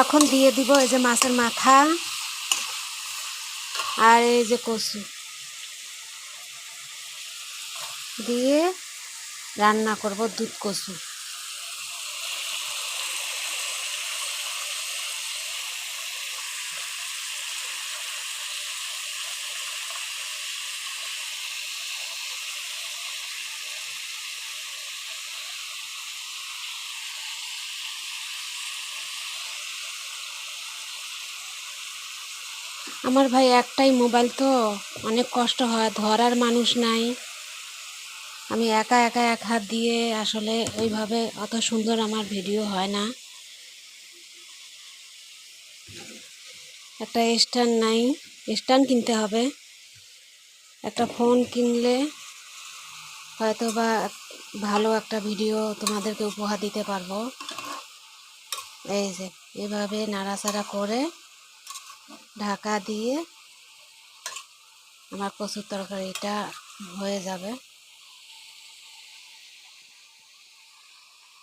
এখন দিয়ে দিব এই যে মাছের মাথা আর এই যে কচু দিয়ে রান্না করব দুধ কচু। আমার ভাই একটাই মোবাইল, তো অনেক কষ্ট হয়, ধরার মানুষ নাই। আমি একা একা এক হাত দিয়ে আসলে ওইভাবে অত সুন্দর আমার ভিডিও হয় না। একটা স্ট্যান্ড নাই, স্ট্যান্ড কিনতে হবে। একটা ফোন কিনলে হয়তো বা ভালো একটা ভিডিও তোমাদেরকে উপহার দিতে পারবো। এই যে এভাবে নাড়াচাড়া করে ঢাকা দিয়ে আমার কচুর তরকারিটা হয়ে যাবে।